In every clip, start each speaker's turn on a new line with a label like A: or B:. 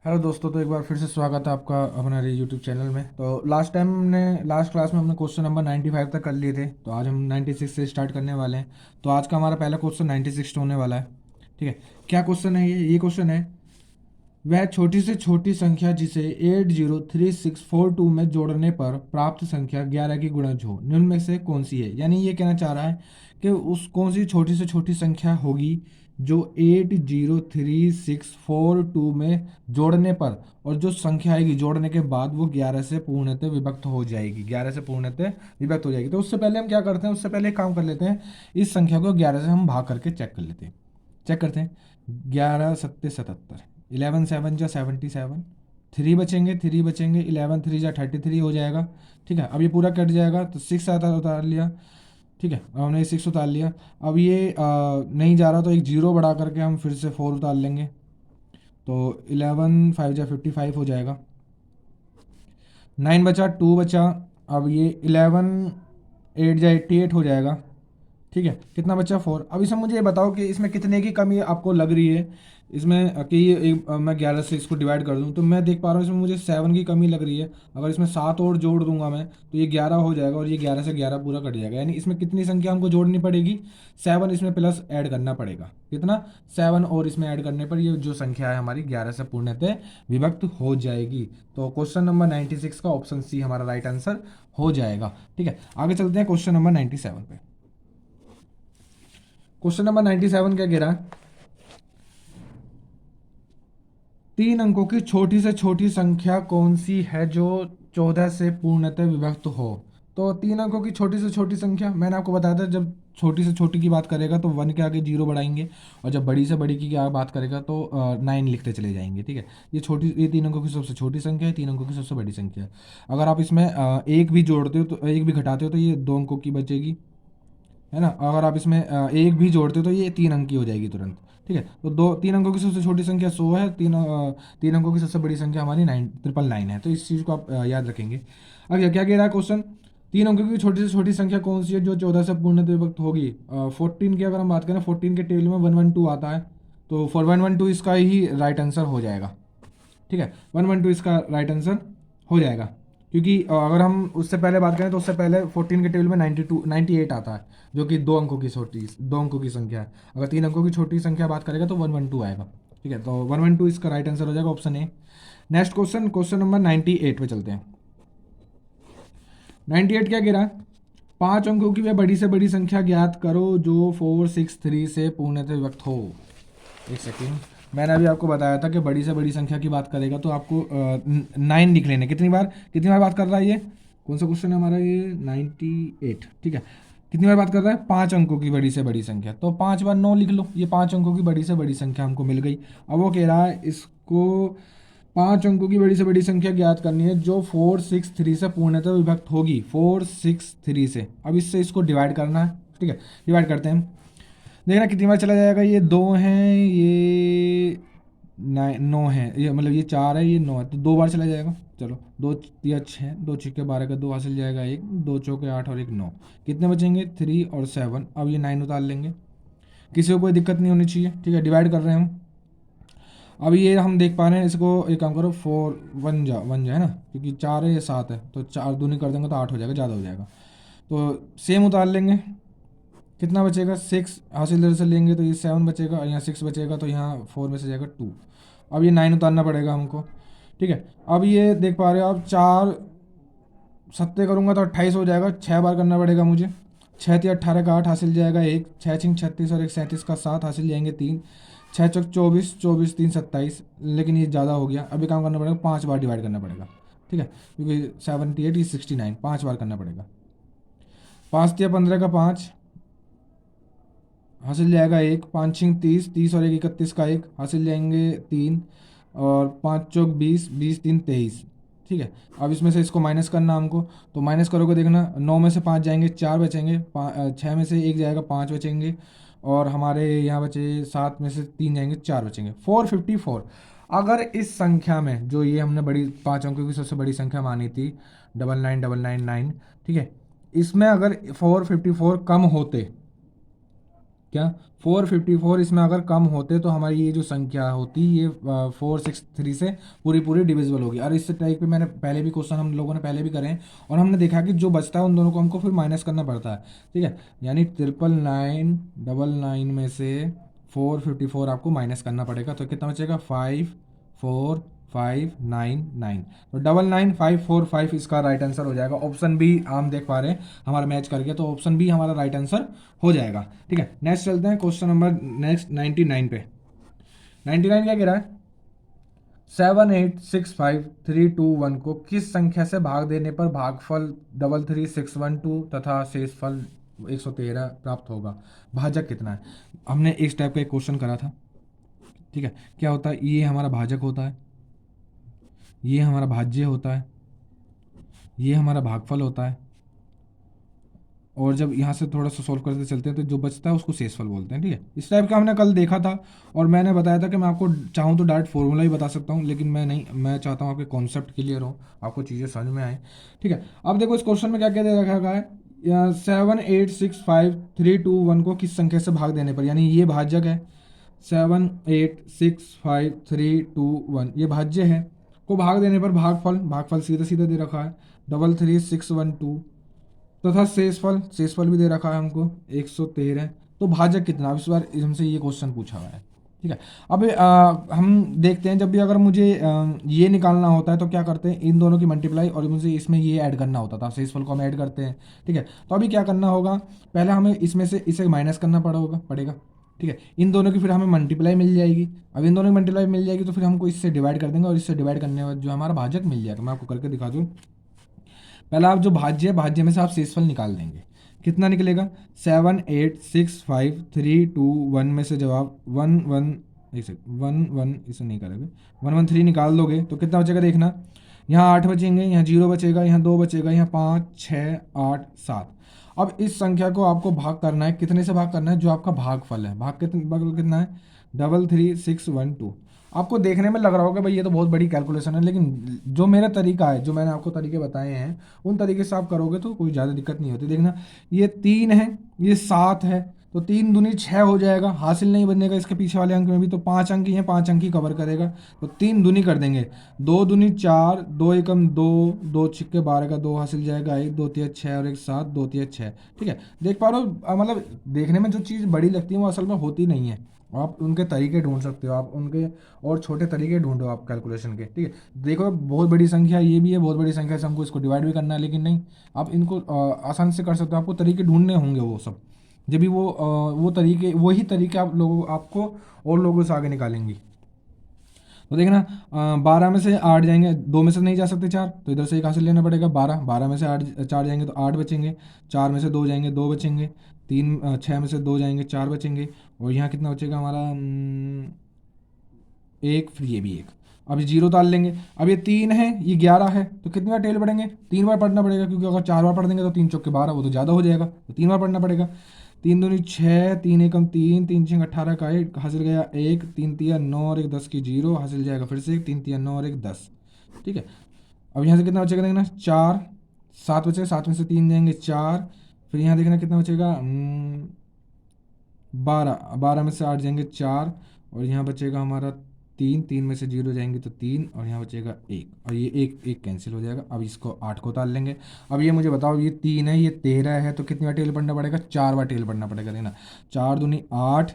A: Hello दोस्तों, तो एक बार फिर से स्वागत है आपका हमारे यूट्यूब चैनल में। तो लास्ट क्लास में हमने क्वेश्चन नंबर 95 तक कर लिए थे। तो आज हम 96 से स्टार्ट करने वाले हैं। तो आज का हमारा पहला क्वेश्चन 96 होने वाला है। ठीक है। क्या क्वेश्चन है? ये क्वेश्चन है, वह छोटी से छोटी संख्या जिसे 803642 में जोड़ने पर प्राप्त संख्या 11 की गुणज हो, निम्न में से कौन सी है। यानी ये कहना चाह रहा है कि उस कौन सी छोटी से छोटी संख्या होगी जो 803642 में जोड़ने पर, और जो संख्या आएगी जोड़ने के बाद वो 11 से पूर्णतः विभक्त हो जाएगी। 11 से पूर्णतः विभक्त हो जाएगी। तो उससे पहले हम क्या करते हैं, उससे पहले एक काम कर लेते हैं। इस संख्या को 11 से हम भाग करके चेक कर लेते हैं। चेक करते हैं। 11 सत्ते 77, 11 7 जा 77, 3 बचेंगे 11 3 जा 33 हो जाएगा। ठीक है। अब ये पूरा कट जाएगा तो 6 आता, उतार लिया। ठीक है, अब हमने 6 उतार लिया। अब ये नहीं जा रहा तो एक जीरो बढ़ा करके हम फिर से 4 उतार लेंगे। तो 11 5 जा 55 हो जाएगा। 9 बचा, 2 बचा। अब ये 11 8 जा 88 हो जाएगा। ठीक है, कितना बचा? 4। अब इसमें मुझे ये बताओ कि इसमें कितने की कमी आपको लग रही है। इसमें कि ये मैं 11 से इसको डिवाइड कर दूं तो मैं देख पा रहा हूँ इसमें मुझे 7 की कमी लग रही है। अगर इसमें 7 और जोड़ दूंगा मैं तो ये 11 हो जाएगा, और ये 11 से 11 पूरा कट जाएगा। यानी इसमें कितनी संख्या हमको जोड़नी पड़ेगी? 7 इसमें प्लस ऐड करना पड़ेगा। कितना? 7 और इसमें ऐड करने पर ये जो संख्या है हमारी 11 से पूर्णतः विभक्त हो जाएगी। तो क्वेश्चन नंबर 96 का ऑप्शन सी हमारा राइट आंसर हो जाएगा। ठीक है, आगे चलते हैं क्वेश्चन नंबर 97 पे। क्वेश्चन नंबर 97 क्या कह रहा है? 3 अंकों की छोटी से छोटी संख्या कौन सी है जो 14 से पूर्णतः विभक्त हो। तो 3 अंकों की छोटी से छोटी संख्या मैंने आपको बताया था, जब छोटी से छोटी की बात करेगा तो 1 के आगे 0 बढ़ाएंगे, और जब बड़ी से बड़ी की क्या बात करेगा तो 9 लिखते चले जाएंगे। ठीक है, ये 3 अंकों की सबसे छोटी संख्या है, 3 अंकों की सबसे बड़ी संख्या है। अगर आप इसमें एक भी जोड़ते हो तो, एक भी घटाते हो तो ये 2 अंकों की बचेगी, है ना। अगर आप इसमें एक भी जोड़ते हो तो ये 3 अंक की हो जाएगी तुरंत। ठीक है, तो 3 अंकों की सबसे छोटी संख्या 100 है। 3 अंकों की सबसे बड़ी संख्या हमारी 999 है। तो इस चीज़ को आप याद रखेंगे। अब क्या कह रहा है क्वेश्चन? 3 अंकों की छोटी से छोटी संख्या कौन सी है जो 14 से पूर्णतः विभक्त होगी। 14 की अगर हम बात करें, 14 के टेबल में 112 आता है, तो 112 इसका ही राइट आंसर हो जाएगा। ठीक है, 112 इसका राइट आंसर हो जाएगा। क्योंकि अगर हम उससे पहले बात करें तो उससे पहले 14 के टेबल में 98 आता है, जो कि 2 अंकों की संख्या है। अगर 3 अंकों की छोटी संख्या बात करेगा तो 112 आएगा। ठीक है, तो 112 इसका राइट आंसर हो जाएगा, option A. Next question, question number 98 पे चलते हैं। 98 क्या कह रहा है? 5 अंकों की वह बड़ी से बड़ी संख्या ज्ञात करो जो 463 से पूर्णतः विभक्त हो। एक सेकेंड, मैंने अभी आपको बताया था कि बड़ी से बड़ी संख्या की बात करेगा तो आपको 9 लिख लेने। कितनी बार बात कर रहा है ये? कौन सा क्वेश्चन है हमारा ये? 98। ठीक है, कितनी बार बात कर रहा है? 5 अंकों की बड़ी से बड़ी संख्या। तो 5 बार 9 लिख लो। ये 5 अंकों की बड़ी से बड़ी संख्या हमको मिल गई। अब वो कह रहा है इसको 5 अंकों की बड़ी से बड़ी संख्या ज्ञात करनी है जो 463 से पूर्णतः विभक्त होगी। 463 से, अब इससे इसको डिवाइड करना है। ठीक है, डिवाइड करते हैं। देखना कितनी बार चला जाएगा। ये 2 हैं, ये 9 है, ये मतलब ये 4 है, ये 9 है, तो 2 बार चला जाएगा। चलो, 2 या 6, 2 6 12 का 2 हासिल जाएगा, 1 2 चौके 8 और 1 9। कितने बचेंगे? 3 और 7। अब ये 9 उतार लेंगे, किसी को कोई दिक्कत नहीं होनी चाहिए। ठीक है, डिवाइड कर रहे हैं हम। अब ये हम देख पा रहे हैं, इसको एक काम करो, 4 1 जा है ना, क्योंकि 4 है, ये 7 है, तो 4 दूनी कर देंगे तो 8 हो जाएगा, ज़्यादा हो जाएगा। तो सेम उतार लेंगे। कितना बचेगा? 6 हासिल इधर से लेंगे तो ये 7 बचेगा, यहाँ 6 बचेगा, तो यहाँ 4 में से जाएगा 2। अब ये 9 उतारना पड़ेगा हमको। ठीक है, अब ये देख पा रहे हो आप, 4 सत्ते करूँगा तो 28 हो जाएगा। 6 बार करना पड़ेगा मुझे। 6 3 18 का 8 हासिल जाएगा 1, 6 6 36 और 1 37 का 7 हासिल जाएंगे 3, 6 चौक 24, 24 3 27। लेकिन ये ज़्यादा हो गया, अभी काम करना पड़ेगा, 5 बार डिवाइड करना पड़ेगा। ठीक है, क्योंकि 78 ये 69, 5 बार करना पड़ेगा। 5 3 15 का 5 हासिल जाएगा 1, 5 6 30, 30 और 1 31 का 1 हासिल जाएंगे 3, और 5 चौक 20, 20 3 23। ठीक है, अब इसमें से इसको माइनस करना हमको, तो माइनस करोगे देखना, 9 में से 5 जाएंगे, 4 बचेंगे, 6 में से 1 जाएगा, 5 बचेंगे, और हमारे यहाँ बचे 7 में से 3 जाएंगे, 4 बचेंगे, 454। अगर इस संख्या में जो ये हमने बड़ी 5 अंकों की सबसे बड़ी संख्या मानी थी 99999, ठीक है, इसमें अगर 454 कम होते क्या 454 इसमें अगर कम होते तो हमारी ये जो संख्या होती ये 463 से पूरी पूरी डिविजिबल होगी। और इस टाइप पे मैंने पहले भी क्वेश्चन हम लोगों ने पहले भी करे हैं और हमने देखा कि जो बचता है उन दोनों को हमको फिर माइनस करना पड़ता है। ठीक है, यानी 999 में से 454 आपको माइनस करना पड़ेगा, तो कितना बचेगा 54599। तो 99545 इसका राइट आंसर हो जाएगा। ऑप्शन बी हम देख पा रहे हैं हमारा मैच कर गया, तो ऑप्शन बी हमारा राइट आंसर हो जाएगा। ठीक है, नेक्स्ट चलते हैं क्वेश्चन नंबर नेक्स्ट 99 पे। 99 क्या कह रहा है, 786531 को किस संख्या से भाग देने पर भागफल 33612 तथा शेषफल 113 प्राप्त होगा, भाजक कितना है। हमने इस टाइप का एक क्वेश्चन करा था। ठीक है, क्या होता है, ये हमारा भाजक होता है, ये हमारा भाज्य होता है, ये हमारा भागफल होता है, और जब यहाँ से थोड़ा सा सोल्व करते चलते हैं तो जो बचता है उसको शेषफल बोलते हैं। ठीक है, इस टाइप का हमने कल देखा था और मैंने बताया था कि मैं आपको चाहूँ तो डायरेक्ट फॉर्मूला ही बता सकता हूँ, लेकिन मैं नहीं, मैं चाहता हूँ आपके कॉन्सेप्ट क्लियर हो, आपको चीज़ें समझ में आए। ठीक है, अब देखो इस क्वेश्चन में क्या क्या दे रखा है, 786531 को किस संख्या से भाग देने पर, यानी ये भाजक है 786531 ये भाज्य है, को भाग देने पर भागफल, भागफल सीधा सीधा दे रखा है 33612 तथा शेषफल भी दे रखा है हमको 113। तो भाजक कितना, अब इस बार हमसे ये क्वेश्चन पूछा हुआ है। ठीक है, अब हम देखते हैं जब भी अगर मुझे ये निकालना होता है तो क्या करते हैं, इन दोनों की मल्टीप्लाई और मुझे इसमें ये ऐड करना होता था, शेषफल को हम ऐड करते हैं। ठीक है, तो अभी क्या करना होगा, पहले हमें इसमें से इसे माइनस करना पड़ेगा। ठीक है, इन दोनों की फिर हमें मल्टीप्लाई मिल जाएगी। अब इन दोनों की मल्टीप्लाई मिल जाएगी तो फिर हमको इससे डिवाइड कर देंगे और इससे डिवाइड करने के बाद जो हमारा भाजक मिल जाएगा। मैं आपको करके दिखा दूँ। पहला आप जो भाज्य है, भाज्य में से आप शेषफल निकाल देंगे, कितना निकलेगा 786531 में से जवाब 11 इसे नहीं करेंगे 113 निकाल दोगे तो कितना बचेगा देखना, यहाँ 8 बचेंगे, यहाँ 0 बचेगा, यहाँ 2 बचेगा, यहाँ 5 6 8 7। अब इस संख्या को आपको भाग करना है, कितने से भाग करना है, जो आपका भागफल है, भाग कितना है 33612। आपको देखने में लग रहा होगा भाई ये तो बहुत बड़ी कैलकुलेशन है, लेकिन जो मेरा तरीका है, जो मैंने आपको तरीके बताए हैं उन तरीके से आप करोगे तो कोई ज़्यादा दिक्कत नहीं होती। देखना, ये 3 है, ये 7 है, तो 3 दूनी 6 हो जाएगा, हासिल नहीं बनेगा इसके पीछे वाले अंक में भी, तो 5 अंक ही हैं, 5 अंक ही कवर करेगा, तो 3 दूनी कर देंगे, 2 दूनी 4, 2 एकम 2, 2 छिक्के 12 का 2 हासिल जाएगा 1, 2 तिया 6 और 1 7, 2 तिया 6। ठीक है, देख पा रहे हो, मतलब देखने में जो चीज़ बड़ी लगती है वो असल में होती नहीं है। आप उनके तरीके ढूंढ सकते हो, आप उनके और छोटे तरीके ढूंढो आप कैलकुलेशन के। ठीक है, देखो बहुत बड़ी संख्या ये भी है, बहुत बड़ी संख्या से हमको इसको डिवाइड भी करना है, लेकिन नहीं, आप इनको आसान से कर सकते हो। आपको तरीके ढूंढने होंगे वो सब, जब भी वो तरीके, वही तरीके आप लोगों आपको और लोगों से आगे निकालेंगी। तो देखना, 12 में से 8 जाएंगे, 2 में से नहीं जा सकते 4, तो इधर से एक हासिल लेना पड़ेगा 12 में से 8 4 जाएंगे तो 8 बचेंगे, 4 में से 2 जाएंगे 2 बचेंगे, 6 में से 2 जाएंगे 4 बचेंगे, और यहाँ कितना बचेगा हमारा, एक, फिर ये भी एक। अब ये 0 डाल लेंगे, अब ये 3 है, ये 11 है, तो कितनी बार टेल पढ़ेंगे, 3 बार पढ़ना पड़ेगा, क्योंकि अगर 4 बार पढ़ देंगे तो 3 चौके 12 वो तो ज़्यादा हो जाएगा, तो 3 बार पढ़ना पड़ेगा। 3 दूनी 6, 3 एकम 3, 3 छः 18 का 1 हासिल गया 1, 3 तिया 9 और 1 10 की 0 हासिल जाएगा फिर से 1, 3 तिया 9 और 1 10। ठीक है, अब यहाँ से कितना बचेगा देखना, 4, 7 बचेगा, 7 में से 3 जाएंगे 4, फिर यहाँ देखना कितना बचेगा 12 में से 8 जाएंगे 4, और यहाँ बचेगा हमारा 3 में से 0 जाएंगे तो 3, और यहाँ बचेगा 1, और ये एक कैंसिल हो जाएगा। अब इसको 8 को उतार लेंगे। अब ये मुझे बताओ, ये 3 है, ये 13 है, तो कितनी बार टेल पढ़ना पड़ेगा, 4 बार टेल पढ़ना पड़ेगा। देखना, 4 दूनी 8,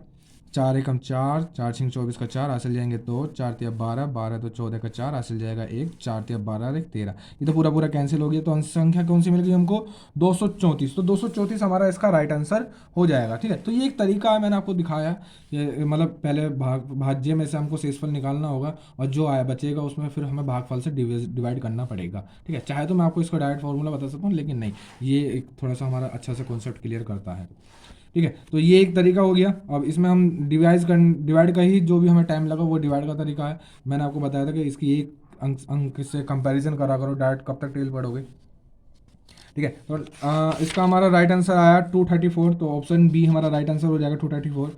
A: 4 एकम 4, 4 छिंग 24 का 4 हासिल जाएंगे 2, 4 तिया 12, 12 तो 14 का 4 हासिल जाएगा 1, 4 तिया 12 और 1 13। ये तो पूरा पूरा कैंसिल हो गया, तो अंश संख्या कौन सी मिल गई हमको 234। तो 234 हमारा इसका राइट आंसर हो जाएगा। ठीक है, तो ये एक तरीका है, मैंने आपको दिखाया, ये मतलब पहले भाज्य में से हमको शेषफल निकालना होगा और जो आया बचेगा उसमें फिर हमें भागफल से डिवाइड करना पड़ेगा। ठीक है, चाहे तो मैं आपको इसका डायरेक्ट फॉर्मूला बता सकता हूँ, लेकिन नहीं, ये एक थोड़ा सा हमारा अच्छा से कॉन्सेप्ट क्लियर करता है। ठीक है, तो ये एक तरीका हो गया। अब इसमें हम डिवाइड का ही जो भी हमें टाइम लगा वो डिवाइड का तरीका है। मैंने आपको बताया था कि इसकी एक अंक से कंपैरिजन करा करो, डायरेक्ट कब तक टेल पढ़ोगे। ठीक है, तो इसका हमारा राइट आंसर आया 234, तो ऑप्शन बी हमारा राइट आंसर हो जाएगा 234।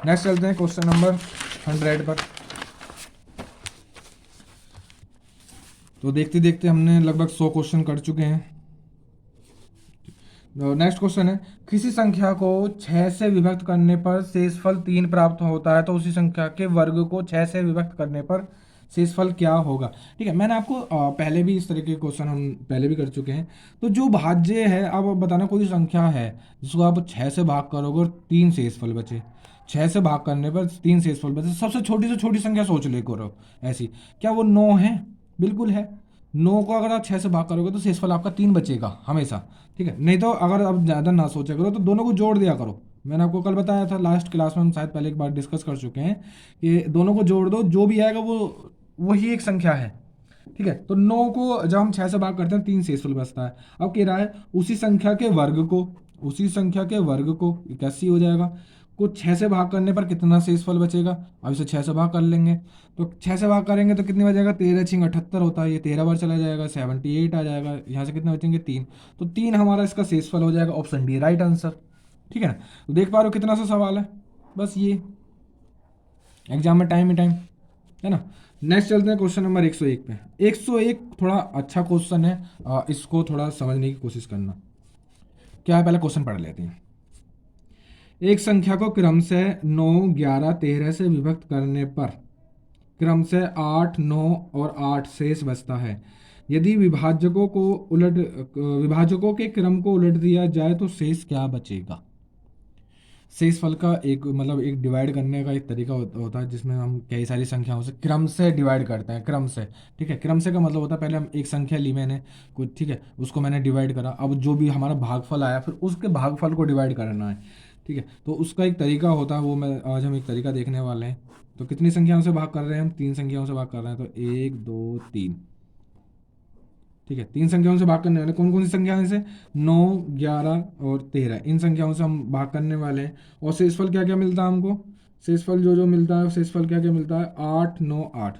A: नेक्स्ट चलते हैं क्वेश्चन नंबर 100 पर। तो देखते देखते हमने लगभग 100 क्वेश्चन कर चुके हैं। नेक्स्ट क्वेश्चन है, किसी संख्या को 6 से विभक्त करने पर शेषफल 3 प्राप्त होता है तो उसी संख्या के वर्ग को 6 से विभक्त करने पर शेषफल क्या होगा। ठीक है, मैंने आपको पहले भी इस तरह के क्वेश्चन हम पहले भी कर चुके हैं। तो जो भाज्य है, अब बताना कोई संख्या है जिसको आप 6 से भाग करोगे और 3 शेषफल बचे, 6 से भाग करने पर 3 शेषफल बचे, सबसे छोटी से छोटी संख्या सोच ले करो ऐसी, क्या वो 9 है? बिल्कुल है। 9 को अगर आप 6 से भाग करोगे तो शेषफल आपका 3 बचेगा हमेशा। ठीक है, नहीं तो अगर आप ज़्यादा ना सोचा करो तो दोनों को जोड़ दिया करो। मैंने आपको कल बताया था, लास्ट क्लास में हम शायद पहले एक बार डिस्कस कर चुके हैं कि दोनों को जोड़ दो, जो भी आएगा वो वही एक संख्या है। ठीक है, तो 9 को जब हम 6 से भाग करते हैं 3 शेषफल बचता है। अब कह रहा है उसी संख्या के वर्ग को, उसी संख्या के वर्ग को 81 हो जाएगा, को 6 से भाग करने पर कितना शेषफल बचेगा। अब इसे 6 से भाग कर लेंगे, तो 6 से भाग करेंगे तो कितने बचेगा, 13 छिंग 78 होता है, ये 13 बार चला जाएगा, 78 आ जाएगा, यहाँ से कितने बचेंगे 3, तो 3 हमारा इसका शेषफल हो जाएगा, ऑप्शन डी राइट आंसर। ठीक है ना, तो देख पा रहे हो कितना सा सवाल है, बस ये एग्जाम में टाइम ही टाइम है ना। नेक्स्ट चलते हैं क्वेश्चन नंबर 101 पे। 101 थोड़ा अच्छा क्वेश्चन है, इसको थोड़ा समझने की कोशिश करना। क्या है, पहले क्वेश्चन पढ़ लेते हैं। एक संख्या को क्रम से 9, 11, 13 से विभक्त करने पर क्रम से 8, 9 और 8 शेष बचता है। यदि विभाजकों के क्रम को उलट दिया जाए तो शेष क्या बचेगा। शेषफल का एक मतलब एक डिवाइड करने का एक तरीका होता है जिसमें हम कई सारी संख्याओं से क्रम से डिवाइड करते हैं, क्रम से। ठीक है, क्रम से का मतलब होता है पहले हम एक संख्या ली मैंने कुछ, ठीक है, उसको मैंने डिवाइड करा, अब जो भी हमारा भागफल आया फिर उसके भागफल को डिवाइड करना है। ठीक है, तो उसका एक तरीका होता है, वो मैं आज हम एक तरीका देखने वाले हैं। तो कितनी संख्याओं से भाग कर रहे हैं हम, 3 संख्याओं से भाग कर रहे हैं, तो 1, 2, 3। ठीक है, 3 संख्याओं से भाग करने वाले, कौन कौन सी संख्याएं से, 9, 11 और 13, इन संख्याओं से हम भाग करने वाले हैं। और शेषफल क्या क्या मिलता है हमको, शेषफल जो जो मिलता है, शेषफल क्या क्या मिलता है, 8, 9, 8,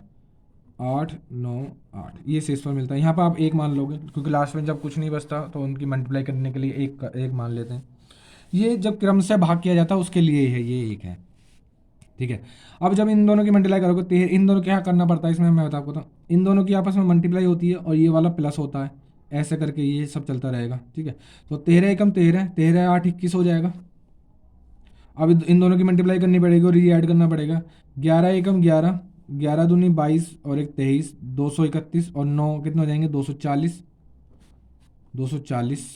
A: 8, 9, 8, ये शेषफल मिलता है। यहाँ पर आप एक मान लोगे क्योंकि लास्ट में जब कुछ नहीं बचता तो उनकी मल्टीप्लाई करने के लिए एक मान लेते हैं। ये जब क्रम से भाग किया जाता है उसके लिए है, ये एक है। ठीक है, अब जब इन दोनों की मल्टीप्लाई करोगे तो इन दोनों क्या करना पड़ता है, इसमें मैं बता आपको, इन दोनों की आपस में मल्टीप्लाई होती है और ये वाला प्लस होता है, ऐसे करके ये सब चलता रहेगा। ठीक है, तो 13 एकम 13, 13 8 21 हो जाएगा। अब इन दोनों की मल्टीप्लाई करनी पड़ेगी और ये ऐड करना पड़ेगा, 11 एकम 11, 11 दूनी 22 और एक 23, 231 और 9 कितने हो जाएंगे, 240, 240।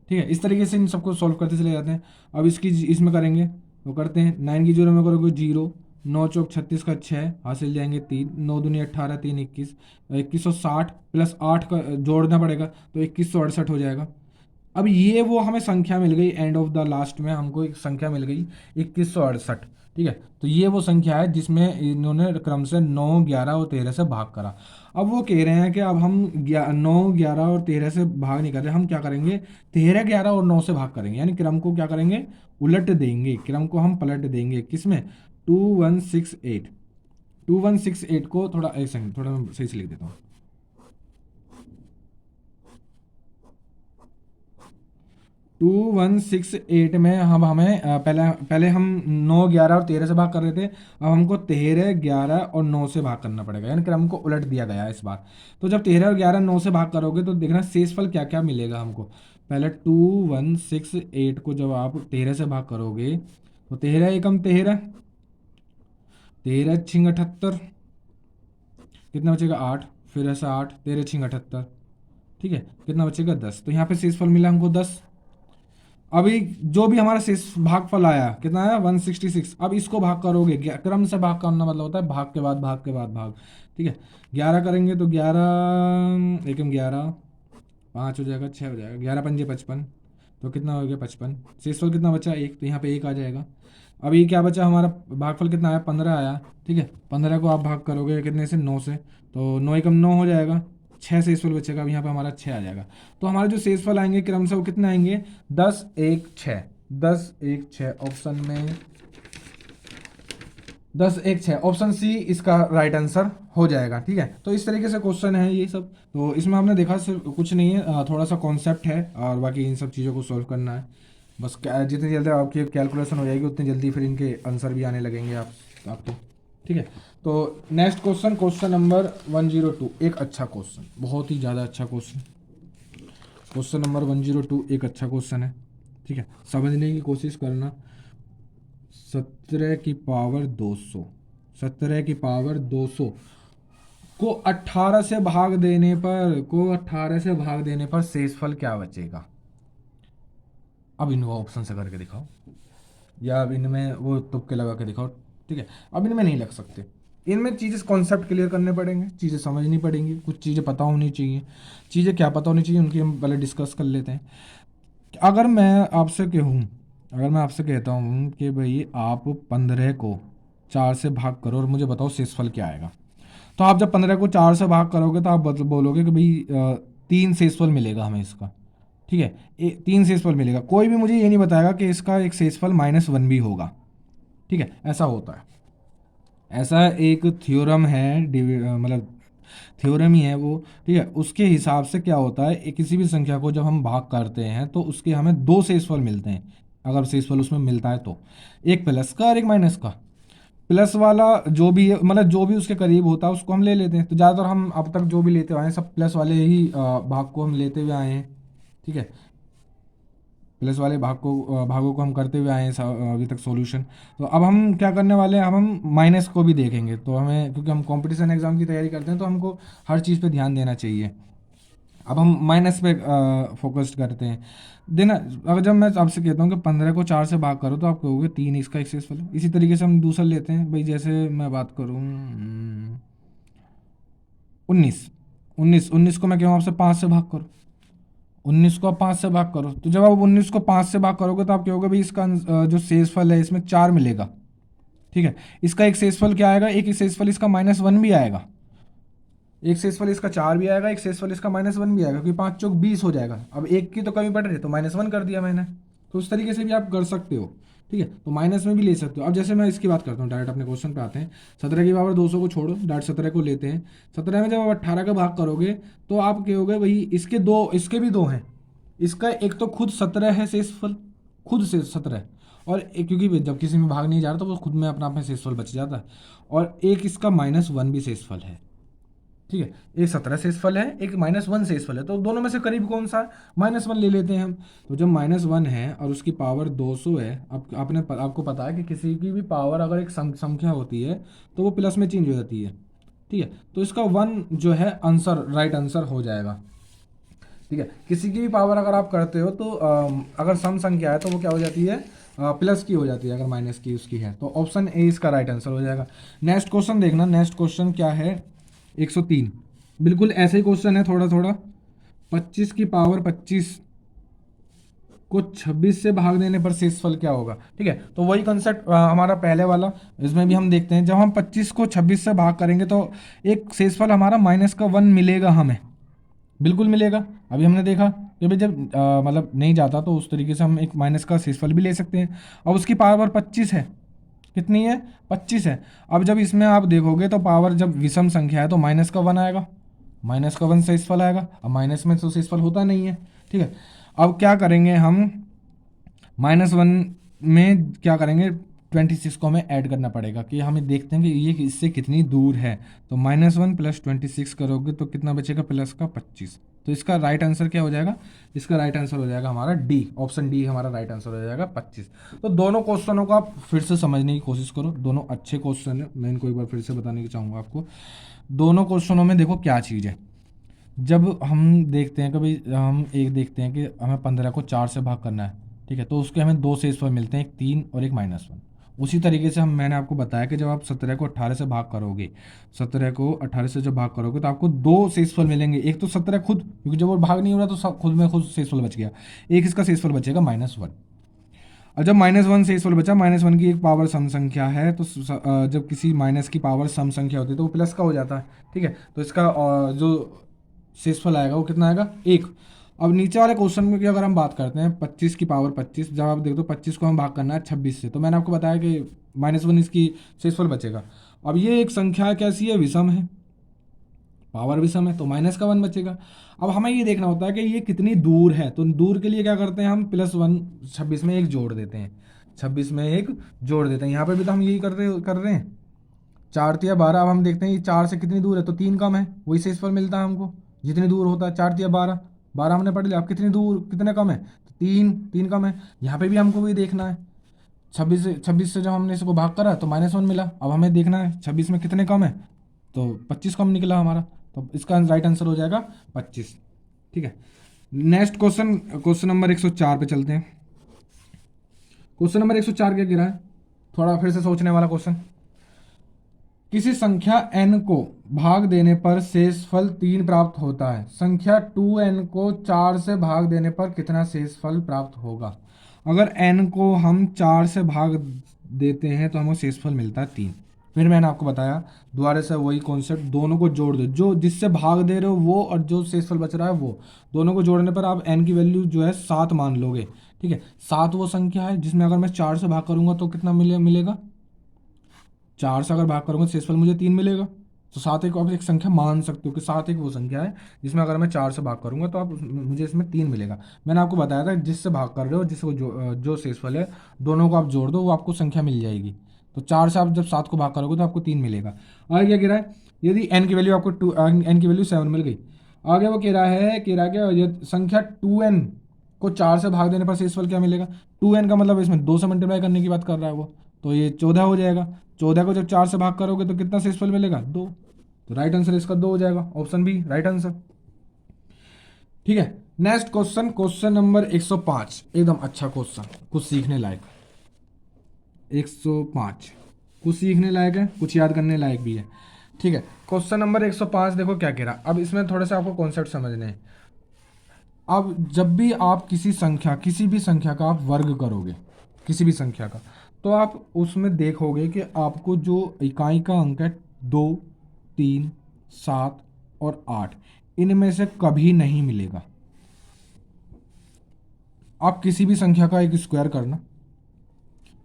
A: ठीक है, इस तरीके से इन सबको सॉल्व करते चले जाते हैं। अब इसकी इसमें करेंगे वो करते हैं, 9 की जीरो में करोगे 0, 9 चौक 36 का 6 हासिल जाएंगे 3, 9 दूनी 18, 3 21, 2160 प्लस 8 का जोड़ना पड़ेगा तो 2168 हो जाएगा। अब ये वो हमें संख्या मिल गई, एंड ऑफ द लास्ट में हमको एक संख्या मिल गई 2168। ठीक है, तो ये वो संख्या है जिसमें इन्होंने क्रम से 9, 11 और 13 से भाग करा। अब वो कह रहे हैं कि अब हम 9, 11 और 13 से भाग नहीं कर रहे, हम क्या करेंगे, 13, 11 और 9 से भाग करेंगे, यानी क्रम को क्या करेंगे, उलट देंगे, क्रम को हम पलट देंगे। किसमें, 2168, 2168 को थोड़ा एक सेकंड, थोड़ा मैं सही से लिख देता हूँ। 2168 में हम हमें पहले पहले हम 9, 11 और 13 से भाग कर रहे थे, अब हमको 13, 11 और 9 से भाग करना पड़ेगा, यानी क्रम को उलट दिया गया है इस बार। तो जब 13 और 11, 9 से भाग करोगे तो देखना शेषफल क्या क्या मिलेगा हमको। पहले 2168 को जब आप 13 से भाग करोगे तो 13 एकम 13, 13 छिंग 78, कितना बचेगा 8, फिर ऐसा 8, 13 छिंग 78। ठीक है, कितना बचेगा 10, तो यहाँ पे शेषफल मिला हमको 10। अभी जो भी हमारा शेष भागफल आया कितना आया, 166। अब इसको भाग करोगे, क्रम से भाग करना मतलब होता है भाग के बाद भाग के बाद भाग। ठीक है, 11 करेंगे तो 11 एकम 11, 5 हो जाएगा, 6 हो जाएगा, 11 पंजे 55, तो कितना हो गया 55। शेषफल कितना बचा, 1, तो यहाँ पे 1 आ जाएगा। अभी क्या बचा हमारा, भागफल कितना आया, 15 आया। ठीक है, 15 को आप भाग करोगे कितने से, 9 से, तो 9 एकम 9 हो जाएगा, 6 शेषफल बचेगा, अब यहाँ पे हमारा 6 आ जाएगा। तो हमारे जो शेषफल आएंगे क्रम से वो कितने आएंगे, 10, 1, 6, 10, 1, 6, ऑप्शन में 10, 1, 6, ऑप्शन सी इसका राइट आंसर हो जाएगा। ठीक है, तो इस तरीके से क्वेश्चन है ये सब। तो इसमें आपने देखा सिर्फ कुछ नहीं है, थोड़ा सा कॉन्सेप्ट है और बाकी इन सब चीज़ों को सॉल्व करना है बस। जितनी जल्दी आपकी कैलकुलेशन हो जाएगी उतनी जल्दी फिर इनके आंसर भी आने लगेंगे आपके। ठीक है, तो नेक्स्ट क्वेश्चन, क्वेश्चन नंबर 102, एक अच्छा क्वेश्चन, बहुत ही ज़्यादा अच्छा क्वेश्चन। क्वेश्चन नंबर 102 एक अच्छा क्वेश्चन है, ठीक है, समझने की कोशिश करना। 17 की पावर 200, 17 की पावर 200 को 18 से भाग देने पर, शेषफल क्या बचेगा? अब इनको ऑप्शन से करके दिखाओ, या अब इनमें वो तुक्के लगा के दिखाओ, ठीक है। अब इनमें नहीं लग सकते, इनमें चीज़ें कॉन्सेप्ट क्लियर करने पड़ेंगे, चीज़ें समझनी पड़ेंगी, कुछ चीज़ें पता होनी चाहिए। चीज़ें क्या पता होनी चाहिए उनकी हम पहले डिस्कस कर लेते हैं। अगर मैं आपसे कहूँ, अगर मैं आपसे कहता हूँ कि भाई आप 15 को 4 से भाग करो और मुझे बताओ शेषफल क्या आएगा, तो आप जब 15 को 4 से भाग करोगे तो आप बोलोगे कि भाई 3 शेषफल मिलेगा हमें इसका, ठीक है, 3 शेषफल मिलेगा। कोई भी मुझे ये नहीं बताएगा कि इसका एक शेषफल -1 भी होगा, ठीक है, ऐसा होता है। ऐसा एक थ्योरम है, मतलब थ्योरम ही है वो, ठीक है। उसके हिसाब से क्या होता है, किसी भी संख्या को जब हम भाग करते हैं तो उसके हमें 2 शेषफल मिलते हैं, अगर शेषफल उसमें मिलता है तो, एक प्लस का और एक माइनस का। प्लस वाला जो भी है, मतलब जो भी उसके करीब होता है उसको हम ले लेते हैं। तो ज़्यादातर हम अब तक जो भी लेते आए हैं सब प्लस वाले ही भाग को हम लेते हुए आए हैं, ठीक है। प्लस वाले भागों को हम करते हुए आए हैं अभी तक सॉल्यूशन। तो अब हम क्या करने वाले हैं, अब हम माइनस को भी देखेंगे। तो हमें, क्योंकि हम कंपटीशन एग्जाम की तैयारी करते हैं तो हमको हर चीज़ पे ध्यान देना चाहिए। अब हम माइनस पे फोकस करते हैं देना। अगर जब मैं आपसे कहता हूँ कि 15 को 4 से भाग करो तो आप कहोगे 3 इसका एक्सेसफल है। इसी तरीके से हम दूसरा लेते हैं भाई, जैसे मैं बात करूँ 19, 19 को मैं कहूँ आपसे 5 से भाग करो, 19 को आप 5 से भाग करो। तो जब आप 19 को 5 से भाग करोगे तो आप कहोगे भाई इसका जो शेषफल है इसमें 4 मिलेगा, ठीक है। इसका एक शेषफल क्या आएगा, एक शेषफल इसका -1 भी आएगा, एक शेषफल इसका 4 भी आएगा, एक शेषफल इसका -1 भी आएगा, क्योंकि 5 चौक 20 हो जाएगा। अब एक की तो कमी पड़ रही है तो -1 कर दिया मैंने। तो उस तरीके से भी आप कर सकते हो, ठीक है। तो माइनस में भी ले सकते हो। अब जैसे मैं इसकी बात करता हूँ, डायरेक्ट अपने क्वेश्चन पे आते हैं। 17 की पावर 200 को छोड़ो, डायरेक्ट 17 को लेते हैं। 17 में जब आप 18 का भाग करोगे तो आप कहोगे भाई इसके भी दो हैं। इसका एक तो खुद 17 है शेषफल, खुद से 17, और एक क्योंकि जब किसी में भाग नहीं जा रहा तो वो खुद में अपना अपना शेषफल बच जाता है, और एक इसका -1 भी शेषफल है, ठीक है। एक 17 शेषफल है, एक -1 शेषफल है, तो दोनों में से करीब कौन सा है, -1 ले लेते हैं हम। तो जब -1 है और उसकी पावर 200 है, अब आपको पता है कि किसी की भी पावर अगर एक संख्या होती है तो वो प्लस में चेंज हो जाती है, ठीक है। तो इसका 1 जो है आंसर, राइट आंसर हो जाएगा, ठीक है। किसी की भी पावर अगर आप करते हो तो अगर सम संख्या है तो वो क्या हो जाती है, प्लस की हो जाती है। अगर माइनस की उसकी है तो ऑप्शन ए इसका राइट आंसर हो जाएगा। नेक्स्ट क्वेश्चन देखना, नेक्स्ट क्वेश्चन क्या है, 103। बिल्कुल ऐसे ही क्वेश्चन है, थोड़ा थोड़ा। 25 की पावर 25 को 26 से भाग देने पर शेषफल क्या होगा, ठीक है। तो वही कंसेप्ट हमारा पहले वाला, इसमें भी हम देखते हैं। जब हम 25 को 26 से भाग करेंगे तो एक शेषफल हमारा -1 मिलेगा हमें, बिल्कुल मिलेगा। अभी हमने देखा कि भाई जब मतलब नहीं जाता तो उस तरीके से हम एक माइनस का शेषफल भी ले सकते हैं। अब उसकी पावर 25 है, कितनी है, 25 है। अब जब इसमें आप देखोगे तो पावर जब विषम संख्या है तो -1 आएगा, -1 शेषफल आएगा। अब माइनस में तो शेषफल होता नहीं है, ठीक है। अब क्या करेंगे हम, -1 में क्या करेंगे, 26 को हमें ऐड करना पड़ेगा कि हमें देखते हैं कि ये इससे कितनी दूर है। तो -1 + 26 करोगे तो कितना बचेगा, प्लस का 25। तो इसका राइट आंसर क्या हो जाएगा, इसका राइट आंसर हो जाएगा हमारा डी, ऑप्शन डी हमारा राइट आंसर हो जाएगा 25। तो दोनों क्वेश्चनों को आप फिर से समझने की कोशिश करो, दोनों अच्छे क्वेश्चन है। मैं इनको एक बार फिर से बताने की चाहूँगा आपको। दोनों क्वेश्चनों में देखो क्या चीज़ है। जब हम देखते हैं कि भाई हम एक देखते हैं कि हमें 15 को 4 से भाग करना है, ठीक है, तो उसके हमें 2 शेषफल मिलते हैं, एक 3 और एक -1। उसी तरीके से मैंने आपको बताया कि जब आप 17 को 18 से भाग करोगे, 17 को 18 से जब भाग करोगे तो आपको 2 शेषफल मिलेंगे। एक तो 17 खुद, क्योंकि जब वो भाग नहीं हो रहा तो सब खुद में खुद शेषफल बच गया। एक इसका शेषफल बचेगा -1। और जब -1 शेषफल बचा, -1 की एक पावर सम संख्या है, तो जब किसी माइनस की पावर सम संख्या होती है तो वो प्लस का हो जाता है, ठीक है। तो इसका जो शेषफल आएगा वो कितना आएगा, 1। अब नीचे वाले क्वेश्चन में की अगर हम बात करते हैं, 25 की पावर 25, जब आप देखो 25 को हम भाग करना है 26 से, तो मैंने आपको बताया कि -1 इसकी शेषफल बचेगा। अब ये एक संख्या कैसी है, विषम है, पावर विषम है, तो -1 बचेगा। अब हमें ये देखना होता है कि ये कितनी दूर है, तो दूर के लिए क्या करते हैं हम, +1 26 में एक जोड़ देते हैं, 26 में एक जोड़ देते हैं। यहाँ पर भी तो हम यही कर रहे हैं, 4 तिया 12। अब हम देखते हैं ये 4 से कितनी दूर है, तो 3 कम है, वही शेषफल मिलता है हमको। जितनी दूर होता है 4 तिया 12, 12 हमने पढ़ लिया। अब कितनी दूर, कितने कम है, तो 3, 3 कम है। यहाँ पे भी हमको वही देखना है। 26 से जब हमने इसको भाग करा तो -1 मिला। अब हमें देखना है 26 में कितने कम है, तो 25 कम निकला हमारा, तो इसका राइट आंसर हो जाएगा 25। ठीक है, नेक्स्ट क्वेश्चन, क्वेश्चन नंबर 104 पे चलते हैं। क्वेश्चन नंबर 104 क्या गिरा है, थोड़ा फिर से सोचने वाला क्वेश्चन। किसी संख्या n को भाग देने पर शेषफल 3 प्राप्त होता है। संख्या 2n को 4 से भाग देने पर कितना शेषफल प्राप्त होगा। अगर n को हम 4 से भाग देते हैं तो हमें शेषफल मिलता है 3। फिर मैंने आपको बताया दोबारा से वही कॉन्सेप्ट, दोनों को जोड़ दो, जो जिससे भाग दे रहे हो वो और जो शेषफल बच रहा है वो, दोनों को जोड़ने पर आप n की वैल्यू जो है 7 मान लोगे। ठीक है, 7 वो संख्या है जिसमें अगर मैं 4 से भाग करूंगा तो कितना मिलेगा, 4 से अगर भाग करूंगा तो शेषफल मुझे 3 मिलेगा। तो 7 एक आप एक संख्या मान सकते हो कि 7 एक वो संख्या है जिसमें अगर मैं 4 से भाग करूंगा तो आप मुझे इसमें 3 मिलेगा। मैंने आपको बताया था जिससे भाग कर रहे हो, जिसको जो शेषफल है दोनों को आप जोड़ दो वो आपको संख्या मिल जाएगी। तो 4 से आप जब 7 को भाग करोगे तो आपको 3 मिलेगा। आगे क्या कह रहा है, यदि n की वैल्यू आपको n की वैल्यू 7 मिल गई, आगे वो कह रहा है कि संख्या 2n को 4 से भाग देने पर शेषफल क्या मिलेगा। 2n का मतलब इसमें 2 से मल्टीप्लाई करने की बात कर रहा है वो, तो ये 14 हो जाएगा। 14 को जब 4 से भाग करोगे तो कितना शेषफल मिलेगा, 2। तो राइट आंसर इसका 2 हो जाएगा, ऑप्शन बी राइट आंसर। ठीक है, नेक्स्ट क्वेश्चन, क्वेश्चन नंबर 105, एकदम अच्छा क्वेश्चन, कुछ सीखने लायक। 105 कुछ सीखने लायक है, कुछ याद करने लायक भी है। ठीक है, क्वेश्चन नंबर 105 देखो क्या कह रहा। अब इसमें थोड़े से आपको कॉन्सेप्ट समझने हैं। अब जब भी आप किसी भी संख्या का आप वर्ग करोगे, किसी भी संख्या का, तो आप उसमें देखोगे कि आपको जो इकाई का अंक है 2, 3, 7 और 8, इनमें से कभी नहीं मिलेगा। आप किसी भी संख्या का एक स्क्वायर करना,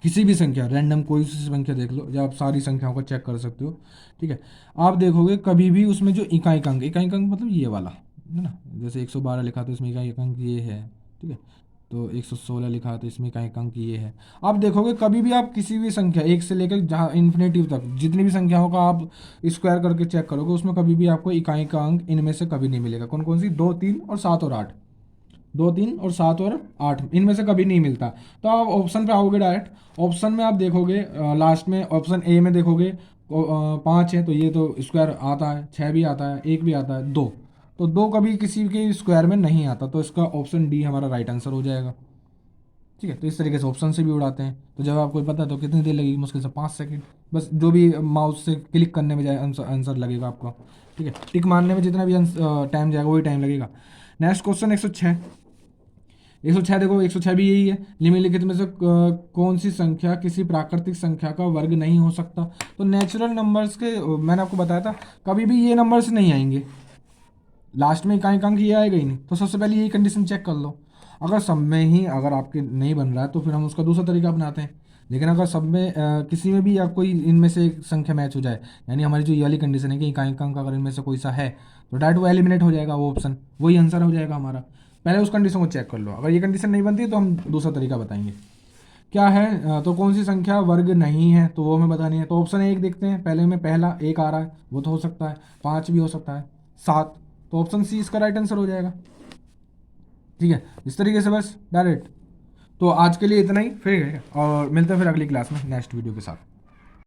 A: किसी भी संख्या, रैंडम कोई सी संख्या देख लो, या आप सारी संख्याओं को चेक कर सकते हो। ठीक है, आप देखोगे कभी भी उसमें जो इकाई का अंक मतलब ये वाला है ना, जैसे 112 लिखा तो इसमें इकाई का अंक ये है। ठीक है, तो 116 लिखा तो इसमें इकाई का अंक ये है। आप देखोगे कभी भी आप किसी भी संख्या 1 से लेकर जहाँ इन्फिनेटिव तक जितनी भी संख्याओं का आप स्क्वायर करके चेक करोगे उसमें कभी भी आपको इकाई का अंक इनमें से कभी नहीं मिलेगा। कौन कौन सी, 2, 3 और 7 और 8, 2, 3 और 7 और 8, इनमें से कभी नहीं मिलता। तो आप ऑप्शन पे आओगे डायरेक्ट, ऑप्शन में आप देखोगे लास्ट में ऑप्शन ए में देखोगे 5 है तो ये तो स्क्वायर आता है, 6 भी आता है, 1 भी आता है, 2, तो 2 कभी किसी के स्क्वायर में नहीं आता, तो इसका ऑप्शन डी हमारा राइट आंसर हो जाएगा। ठीक है, तो इस तरीके से ऑप्शन से भी उड़ाते हैं। तो जब आपको पता है तो कितनी देर लगेगी, मुश्किल से 5 सेकंड, बस जो भी माउस से क्लिक करने में जाए आंसर लगेगा आपका। ठीक है, टिक मारने में जितना भी टाइम जाएगा वही टाइम लगेगा। नेक्स्ट क्वेश्चन 106, 106 देखो, 106 भी यही है, निम्नलिखित में से कौन सी संख्या किसी प्राकृतिक संख्या का वर्ग नहीं हो सकता। तो नेचुरल नंबर्स के मैंने आपको बताया था कभी भी ये नंबर्स नहीं आएंगे, लास्ट में इकाई अंक ये आएगा ही नहीं। तो सबसे पहले यही कंडीशन चेक कर लो। अगर सब में ही अगर आपके नहीं बन रहा है तो फिर हम उसका दूसरा तरीका अपनाते हैं। लेकिन अगर सब में किसी में भी या कोई इनमें से एक संख्या मैच हो जाए, यानी हमारी जो ये वाली कंडीशन है कि इकाई अंक अगर इनमें से कोई सा है तो डायरेक्ट वो एलिमिनेट हो जाएगा, वो ऑप्शन वही आंसर हो जाएगा हमारा। पहले उस कंडीशन को चेक कर लो, अगर ये कंडीशन नहीं बनती तो हम दूसरा तरीका बताएंगे। क्या है तो कौन सी संख्या वर्ग नहीं है, तो वो हमें बतानी है। तो ऑप्शन 1 देखते हैं, पहले में पहला 1 आ रहा है, वो तो हो सकता है, 5 भी हो सकता है, 7, तो ऑप्शन सी इसका राइट आंसर हो जाएगा। ठीक है, इस तरीके से बस डायरेक्ट। तो आज के लिए इतना ही, फिर और मिलते हैं फिर अगली क्लास में नेक्स्ट वीडियो के साथ।